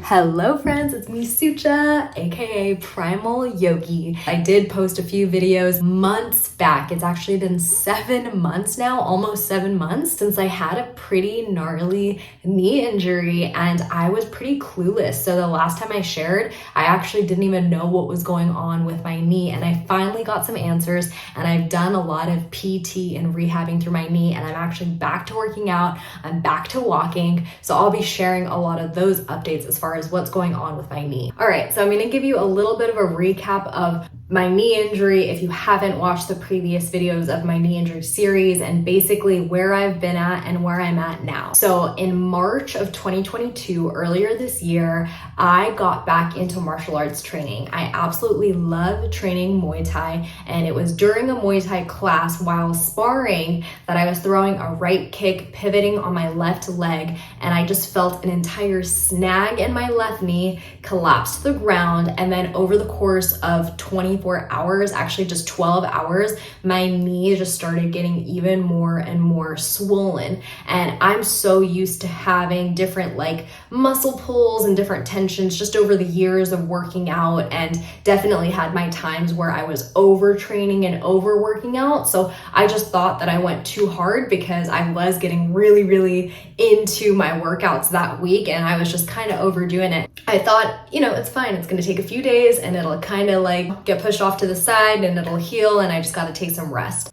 Hello friends, it's me Sucha, aka Primal Yogi. I did post a few videos months back. It's actually been 7 months now, almost 7 months, since I had a pretty gnarly knee injury and I was pretty clueless. So the last time I shared, I actually didn't even know what was going on with my knee, and I finally got some answers, and I've done a lot of PT and rehabbing through my knee, and I'm actually back to working out. I'm back to walking. So I'll be sharing a lot of those updates as far as what's going on with my knee. All right, so I'm gonna give you a little bit of a recap of my knee injury if you haven't watched the previous videos of my knee injury series, and basically where I've been at and where I'm at now. So in March of 2022, earlier this year, I got back into martial arts training. I absolutely love training Muay Thai, and it was during a Muay Thai class while sparring that I was throwing a right kick, pivoting on my left leg, and I just felt an entire snag in my left knee, collapsed to the ground, and then over the course of 24 hours, actually just 12 hours, my knee just started getting even more and more swollen. And I'm so used to having different like muscle pulls and different tensions just over the years of working out, and definitely had my times where I was overtraining and overworking out. So I just thought that I went too hard because I was getting really into my workouts that week, and I was just kind of overdoing it. I thought, it's fine. It's going to take a few days and it'll kind of like get pushed off to the side and it'll heal, and I just got to take some rest.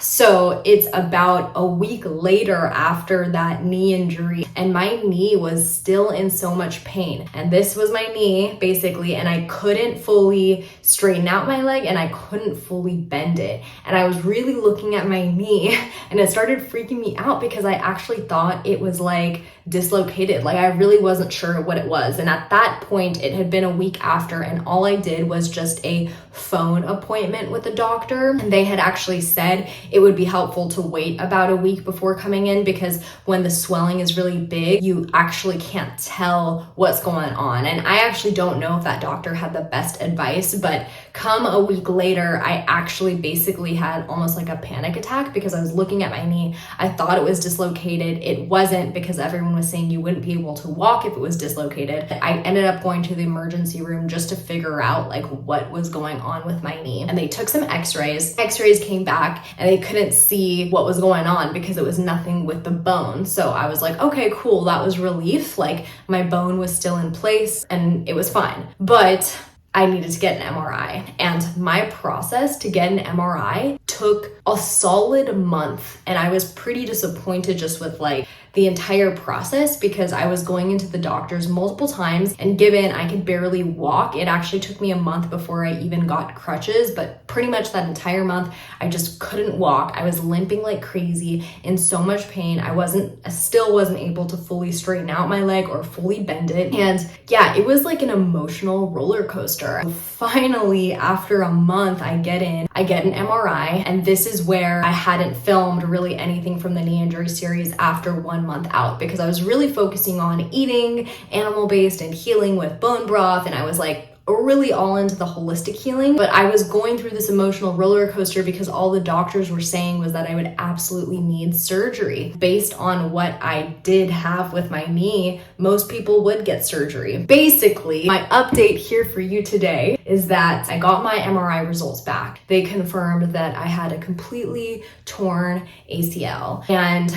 So it's about a week later after that knee injury, and my knee was still in so much pain. And this was my knee basically, and I couldn't fully straighten out my leg and I couldn't fully bend it. And I was really looking at my knee and it started freaking me out because I actually thought it was like dislocated. Like I really wasn't sure what it was. And at that point, it had been a week after, and all I did was just a phone appointment with a doctor. And they had actually said it would be helpful to wait about a week before coming in, because when the swelling is really big, you actually can't tell what's going on. And I actually don't know if that doctor had the best advice, but come a week later, I actually basically had almost like a panic attack because I was looking at my knee. I thought it was dislocated. It wasn't, because everyone was saying you wouldn't be able to walk if it was dislocated. I ended up going to the emergency room just to figure out like what was going on with my knee. And they took some x-rays. X-rays came back and they couldn't see what was going on because it was nothing with the bone. So I was like, okay, cool. That was relief. Like my bone was still in place and it was fine. But I needed to get an MRI, and my process to get an MRI took a solid month, and I was pretty disappointed just with like the entire process, because I was going into the doctors multiple times, and given I could barely walk, it actually took me a month before I even got crutches. But pretty much that entire month, I just couldn't walk. I was limping like crazy, in so much pain. I still wasn't able to fully straighten out my leg or fully bend it. And yeah, it was like an emotional roller coaster. Finally, after a month, I get an MRI, and this is where I hadn't filmed really anything from the knee injury series after 1 month out, because I was really focusing on eating animal-based and healing with bone broth, and I was like really all into the holistic healing. But I was going through this emotional roller coaster because all the doctors were saying was that I would absolutely need surgery. Based on what I did have with my knee, most people would get surgery. Basically, my update here for you today is that I got my MRI results back. They confirmed that I had a completely torn ACL, and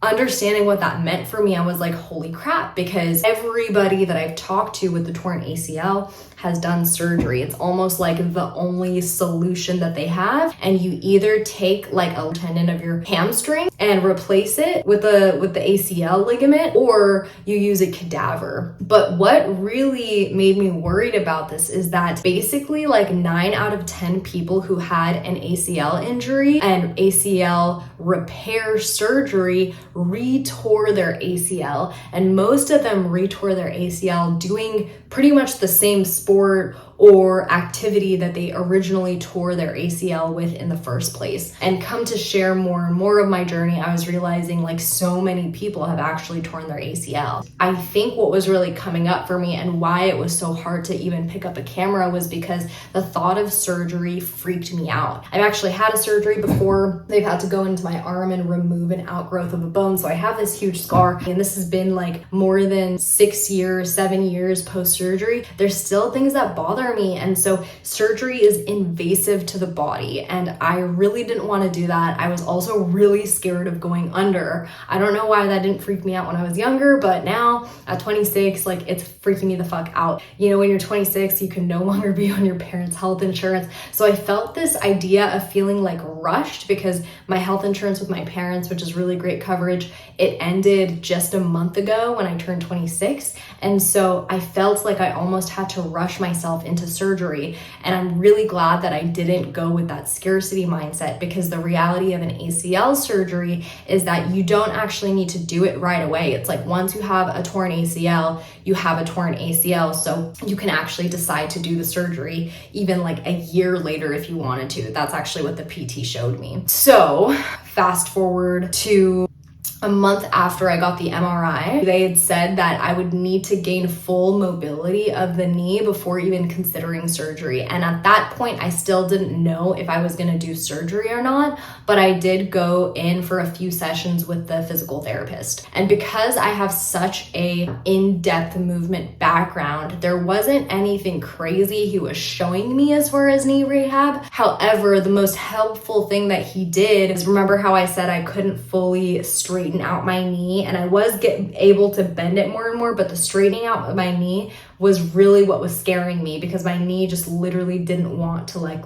understanding what that meant for me, I was like, holy crap, because everybody that I've talked to with the torn ACL has done surgery. It's almost like the only solution that they have. And you either take like a tendon of your hamstring and replace it with the ACL ligament, or you use a cadaver. But what really made me worried about this is that basically like 9 out of 10 people who had an ACL injury and ACL repair surgery retore their ACL, and most of them retore their ACL doing pretty much the same sport or activity that they originally tore their ACL with in the first place. And come to share more and more of my journey, I was realizing like so many people have actually torn their ACL. I think what was really coming up for me and why it was so hard to even pick up a camera was because the thought of surgery freaked me out. I've actually had a surgery before. They've had to go into my arm and remove an outgrowth of a bone. So I have this huge scar, and this has been like more than 6 years, 7 years post-surgery. There's still things that bother me. And so surgery is invasive to the body, and I really didn't want to do that. I was also really scared of going under. I don't know why that didn't freak me out when I was younger, but now at 26, like it's freaking me the fuck out. You know, when you're 26, you can no longer be on your parents' health insurance. So I felt this idea of feeling like rushed because my health insurance with my parents, which is really great coverage, it ended just a month ago when I turned 26. And so I felt like I almost had to rush myself into surgery. And I'm really glad that I didn't go with that scarcity mindset, because the reality of an ACL surgery is that you don't actually need to do it right away. It's like once you have a torn ACL, you have a torn ACL. So you can actually decide to do the surgery even like a year later if you wanted to. That's actually what the PT showed me. So fast forward to a month after I got the MRI, they had said that I would need to gain full mobility of the knee before even considering surgery. And at that point, I still didn't know if I was going to do surgery or not, but I did go in for a few sessions with the physical therapist. And because I have such a in-depth movement background, there wasn't anything crazy he was showing me as far as knee rehab. However, the most helpful thing that he did is, remember how I said I couldn't fully straighten out my knee, and I was able to bend it more and more, but the straightening out of my knee was really what was scaring me, because my knee just literally didn't want to like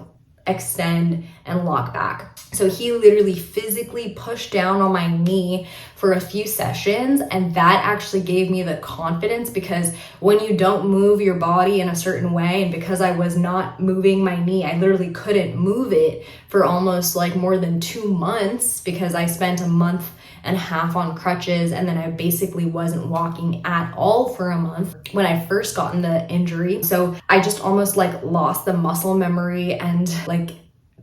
extend and lock back. So he literally physically pushed down on my knee for a few sessions, and that actually gave me the confidence, because when you don't move your body in a certain way, and because I was not moving my knee, I literally couldn't move it for almost like more than 2 months, because I spent a month and a half on crutches, and then I basically wasn't walking at all for a month when I first gotten the injury. So I just almost like lost the muscle memory and like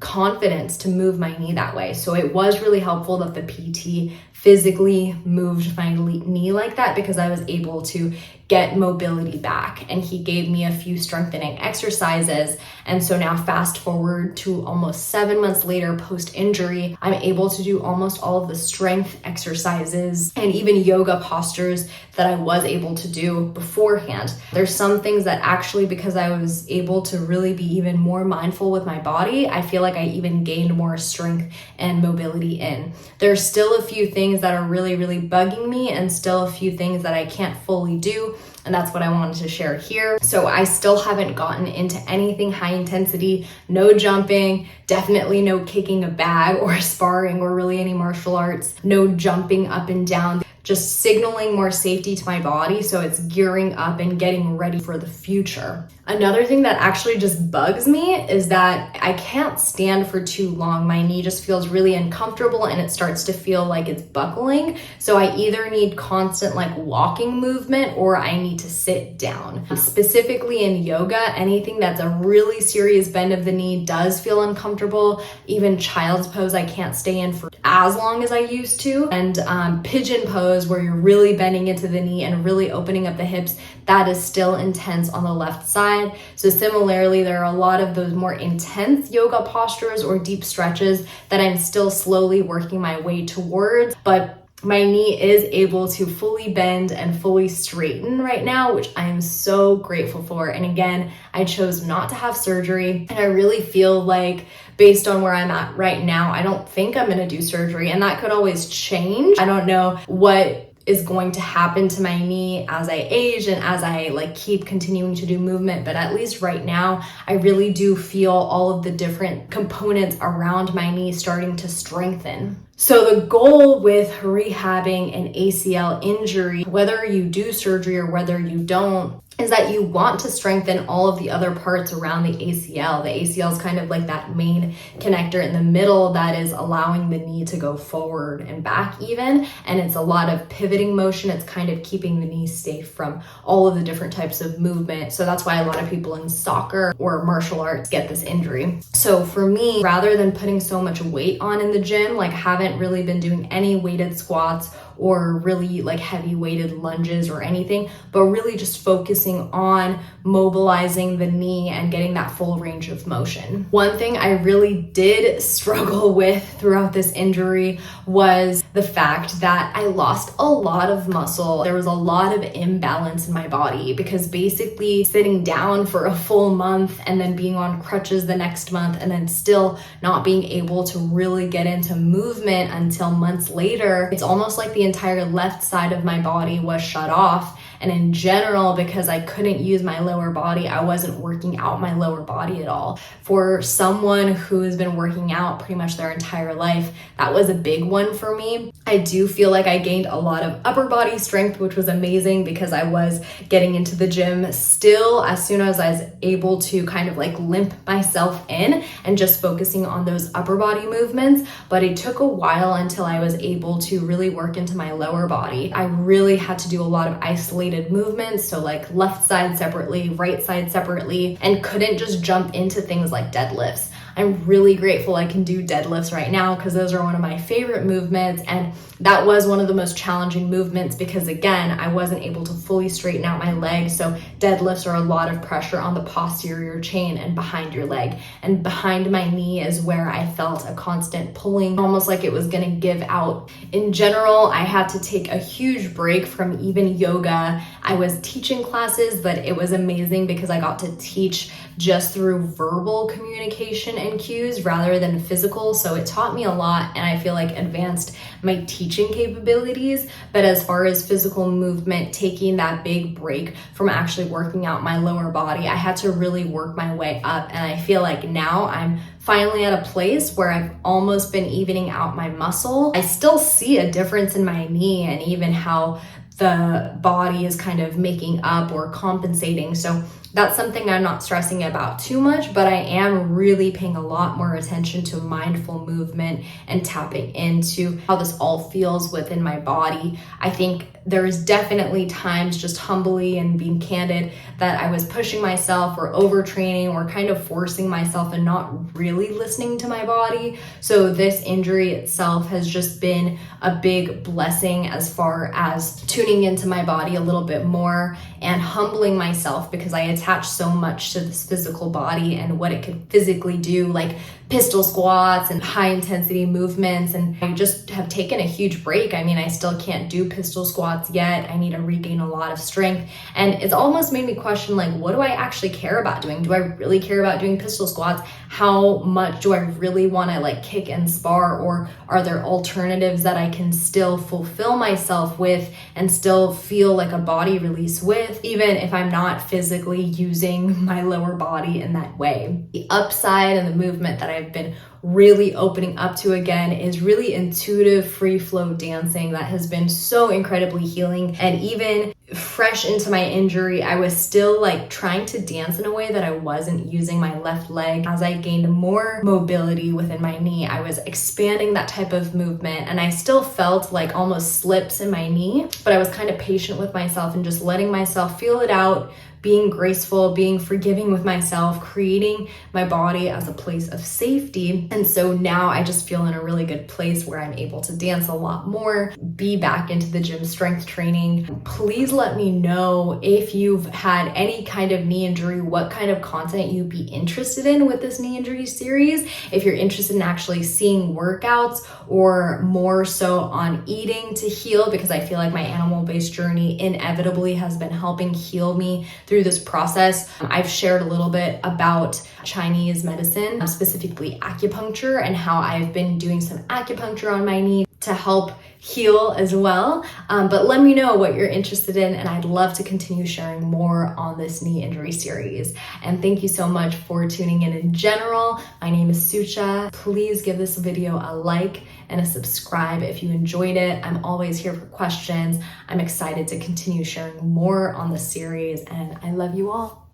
confidence to move my knee that way. So it was really helpful that the PT physically moved my knee like that, because I was able to get mobility back, and he gave me a few strengthening exercises. And so now fast forward to almost 7 months later post injury, I'm able to do almost all of the strength exercises and even yoga postures that I was able to do beforehand. There's some things that actually, because I was able to really be even more mindful with my body, I feel like I even gained more strength and mobility in. There's still a few things that are really, really bugging me, and still a few things that I can't fully do. And that's what I wanted to share here. So I still haven't gotten into anything high intensity, no jumping, definitely no kicking a bag or sparring or really any martial arts, no jumping up and down, just signaling more safety to my body so it's gearing up and getting ready for the future. Another thing that actually just bugs me is that I can't stand for too long. My knee just feels really uncomfortable, and it starts to feel like it's buckling. So I either need constant like walking movement, or I need to sit down. Specifically in yoga, anything that's a really serious bend of the knee does feel uncomfortable. Even child's pose, I can't stay in for as long as I used to. And pigeon pose, where you're really bending into the knee and really opening up the hips, that is still intense on the left side. So similarly, there are a lot of those more intense yoga postures or deep stretches that I'm still slowly working my way towards, but my knee is able to fully bend and fully straighten right now, which I am so grateful for. And again, I chose not to have surgery, and I really feel like, based on where I'm at right now, I don't think I'm going to do surgery, and that could always change. I don't know what is going to happen to my knee as I age and as I like keep continuing to do movement, but at least right now I really do feel all of the different components around my knee starting to strengthen. So the goal with rehabbing an ACL injury, whether you do surgery or whether you don't, is that you want to strengthen all of the other parts around the ACL. The ACL is kind of like that main connector in the middle that is allowing the knee to go forward and back even. And it's a lot of pivoting motion. It's kind of keeping the knee safe from all of the different types of movement. So that's why a lot of people in soccer or martial arts get this injury. So for me, rather than putting so much weight on in the gym, like haven't really been doing any weighted squats or really like heavy weighted lunges or anything, but really just focusing on mobilizing the knee and getting that full range of motion. One thing I really did struggle with throughout this injury was the fact that I lost a lot of muscle. There was a lot of imbalance in my body because basically sitting down for a full month and then being on crutches the next month and then still not being able to really get into movement until months later, it's almost like the entire left side of my body was shut off. And in general, because I couldn't use my lower body, I wasn't working out my lower body at all. For someone who has been working out pretty much their entire life, that was a big one for me. I do feel like I gained a lot of upper body strength, which was amazing because I was getting into the gym still as soon as I was able to kind of like limp myself in and just focusing on those upper body movements. But it took a while until I was able to really work into my lower body. I really had to do a lot of isolated movements, so like left side separately, right side separately, and couldn't just jump into things like deadlifts. I'm really grateful I can do deadlifts right now because those are one of my favorite movements, and that was one of the most challenging movements because again, I wasn't able to fully straighten out my leg. So deadlifts are a lot of pressure on the posterior chain and behind your leg, and behind my knee is where I felt a constant pulling, almost like it was gonna give out. In general, I had to take a huge break from even yoga. I was teaching classes, but it was amazing because I got to teach just through verbal communication and cues rather than physical. So it taught me a lot, and I feel like advanced my teaching capabilities. But as far as physical movement, taking that big break from actually working out my lower body, I had to really work my way up. And I feel like now I'm finally at a place where I've almost been evening out my muscle. I still see a difference in my knee and even how the body is kind of making up or compensating. So that's something I'm not stressing about too much, but I am really paying a lot more attention to mindful movement and tapping into how this all feels within my body. I think there's definitely times, just humbly and being candid, that I was pushing myself or overtraining or kind of forcing myself and not really listening to my body. So this injury itself has just been a big blessing as far as tuning into my body a little bit more and humbling myself because I attach so much to this physical body and what it could physically do, like pistol squats and high intensity movements. And I just have taken a huge break. I mean, I still can't do pistol squats yet. I need to regain a lot of strength. And it's almost made me question, like, what do I actually care about doing? Do I really care about doing pistol squats? How much do I really want to like kick and spar? Or are there alternatives that I can still fulfill myself with and still feel like a body release with, even if I'm not physically using my lower body in that way? The upside and the movement that I've been really opening up to again is really intuitive free flow dancing that has been so incredibly healing. And even fresh into my injury, I was still like trying to dance in a way that I wasn't using my left leg. As I gained more mobility within my knee, I was expanding that type of movement, and I still felt like almost slips in my knee, but I was kind of patient with myself and just letting myself feel it out, being graceful, being forgiving with myself, creating my body as a place of safety. And so now I just feel in a really good place where I'm able to dance a lot more, be back into the gym strength training. Please let me know if you've had any kind of knee injury, what kind of content you'd be interested in with this knee injury series. If you're interested in actually seeing workouts or more so on eating to heal, because I feel like my animal-based journey inevitably has been helping heal me through this process. I've shared a little bit about Chinese medicine, specifically acupuncture, and how I've been doing some acupuncture on my knee to help heal as well. But let me know what you're interested in, and I'd love to continue sharing more on this knee injury series. And thank you so much for tuning in general. My name is Sucha. Please give this video a like and a subscribe if you enjoyed it. I'm always here for questions. I'm excited to continue sharing more on this series, and I love you all.